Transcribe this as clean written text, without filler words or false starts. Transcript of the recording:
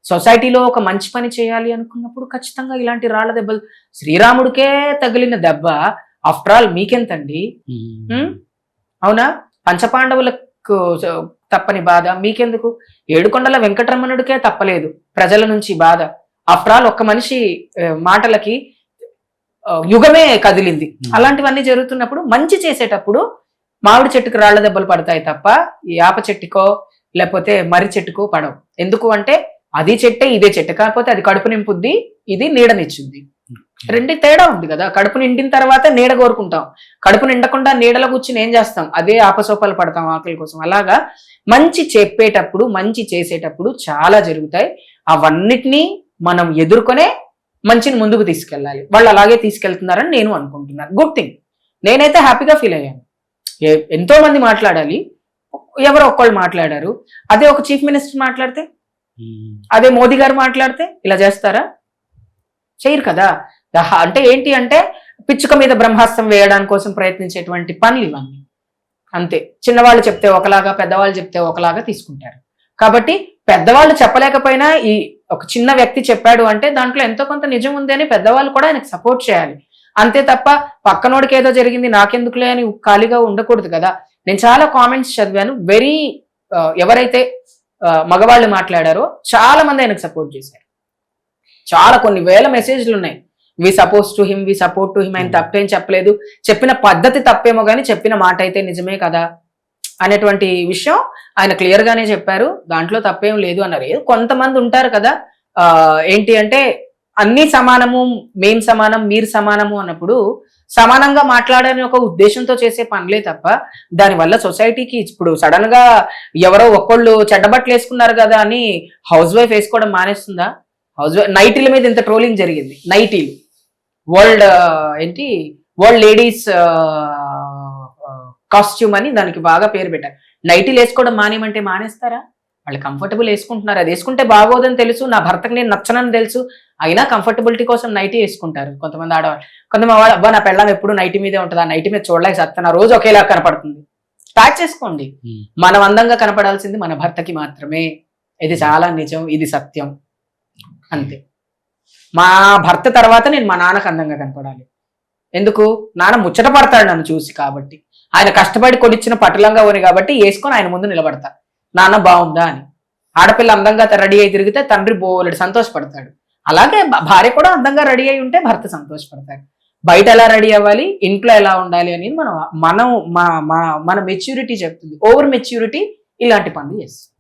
సొసైటీలో ఒక మంచి పని చేయాలి అనుకున్నప్పుడు ఖచ్చితంగా ఇలాంటి రాళ్ల దెబ్బలు, శ్రీరాముడికే తగిలిన దెబ్బ ఆఫ్టర్ ఆల్ మీకెంతండి? అవునా? పంచపాండవులకు తప్పని బాధ మీకెందుకు? ఏడుకొండల వెంకటరమణుడికే తప్పలేదు ప్రజల నుంచి బాధ. ఆఫ్టర్ ఆల్ ఒక్క మనిషి మాటలకి యుగమే కదిలింది. అలాంటివన్నీ జరుగుతున్నప్పుడు మంచి చేసేటప్పుడు మామిడి చెట్టుకు రాళ్ల దెబ్బలు పడతాయి తప్ప యాప చెట్టుకో లేకపోతే మర్రి చెట్టుకో పడవు. ఎందుకు అంటే అది చెట్టే ఇదే చెట్టు, కాకపోతే అది కడుపు నింపుద్ది, ఇది నీడనిచ్చుద్ది. రెండు తేడా ఉంది కదా. కడుపు నిండిన తర్వాత నీడ కోరుకుంటాం, కడుపు నిండకుండా నీడలో కూర్చుని ఏం చేస్తాం? అదే ఆపసోపాలు పడతాం ఆకలి కోసం. అలాగా మంచి చెప్పేటప్పుడు మంచి చేసేటప్పుడు చాలా జరుగుతాయి. అవన్నిటినీ మనం ఎదుర్కొనే మంచిని ముందుకు తీసుకెళ్ళాలి. వాళ్ళు అలాగే తీసుకెళ్తున్నారని నేను అనుకుంటున్నాను. Good thing. నేనైతే హ్యాపీగా ఫీల్ అయ్యాను. ఎంతో మంది మాట్లాడాలి, ఎవరో ఒక్కళ్ళు మాట్లాడారు. అదే ఒక చీఫ్ మినిస్టర్ మాట్లాడితే, అదే మోదీ గారు మాట్లాడితే ఇలా చేస్తారా? చేయరు కదా. అంటే ఏంటి అంటే పిచ్చుక మీద బ్రహ్మాస్త్రం వేయడానికి కోసం ప్రయత్నించేటువంటి పనులు ఇవన్నీ. అంతే. చిన్నవాళ్ళు చెప్తే ఒకలాగా, పెద్దవాళ్ళు చెప్తే ఒకలాగా తీసుకుంటారు. కాబట్టి పెద్దవాళ్ళు చెప్పలేకపోయినా ఈ ఒక చిన్న వ్యక్తి చెప్పాడు అంటే దాంట్లో ఎంతో కొంత నిజం ఉంది అని పెద్దవాళ్ళు కూడా ఆయనకు సపోర్ట్ చేయాలి. అంతే తప్ప పక్కనోడికి ఏదో జరిగింది నాకెందుకులే అని ఖాళీగా ఉండకూడదు కదా. నేను చాలా కామెంట్స్ చదివాను. ఎవరైతే మగవాళ్ళు మాట్లాడారో చాలా మంది ఆయనకు సపోర్ట్ చేశారు. చాలా కొన్ని వేల మెసేజ్లు ఉన్నాయి. వి సపోర్ట్ టు హిమ్, ఆయన తప్పేం చెప్పలేదు, చెప్పిన పద్ధతి తప్పేమో కానీ చెప్పిన మాట అయితే నిజమే కదా అనేటువంటి విషయం ఆయన క్లియర్ గానే చెప్పారు. దాంట్లో తప్పేం లేదు అన్నారు. కొంతమంది ఉంటారు కదా, ఏంటి అంటే అన్ని సమానము, మేం సమానం, మీరు సమానము అన్నప్పుడు సమానంగా మాట్లాడని ఒక ఉద్దేశంతో చేసే పనులే తప్ప దానివల్ల సొసైటీకి ఇప్పుడు సడన్ గా ఎవరో ఒక్కళ్ళు చెడ్డబట్టలు వేసుకున్నారు కదా అని హౌస్ వైఫ్ వేసుకోవడం మానేస్తుందా? హౌస్ వైఫ్ నైటీల మీద ఇంత ట్రోలింగ్ జరిగింది. నైటీలు వరల్డ్ లేడీస్ కాస్ట్యూమ్ అని దానికి బాగా పేరు పెట్టారు. నైటీలు వేసుకోవడం మానేమంటే మానేస్తారా? వాళ్ళు కంఫర్టబుల్ వేసుకుంటున్నారు. అది వేసుకుంటే బాగోదని తెలుసు, నా భర్తకు నేను నచ్చనని తెలుసు, అయినా కంఫర్టబిలిటీ కోసం నైటీ వేసుకుంటారు కొంతమంది ఆడవాళ్ళు. కొంతమంది వాళ్ళు అబ్బా నా పెళ్ళాం ఎప్పుడు నైటీ మీదే ఉంటుంది, ఆ నైటీ మీద చూడలేక సత్తన రోజు ఒకేలా కనపడుతుంది. ప్యాక్ చేసుకోండి. మనం అందంగా కనపడాల్సింది మన భర్తకి మాత్రమే. ఇది చాలా నిజం, ఇది సత్యం. అంతే. మా భర్త తర్వాత నేను మా నాన్నకు అందంగా కనపడాలి. ఎందుకు? నాన్న ముచ్చట పడతాడు నన్ను చూసి కాబట్టి. ఆయన కష్టపడి కొనిచ్చిన పట్టులంగా ఉంది కాబట్టి వేసుకొని ఆయన ముందు నిలబడతా, నాన్న బాగుందా అని. ఆడపిల్ల అందంగా రెడీ అయి తిరిగితే తండ్రి బోలెడు సంతోషపడతాడు. అలాగే భార్య కూడా అందంగా రెడీ అయి ఉంటే భర్త సంతోషపడతాడు. బయట ఎలా రెడీ అవ్వాలి, ఇంట్లో ఎలా ఉండాలి అనేది మన మెచ్యూరిటీ చెప్తుంది. ఓవర్ మెచ్యూరిటీ ఇలాంటి పనులు చేస్తుంది.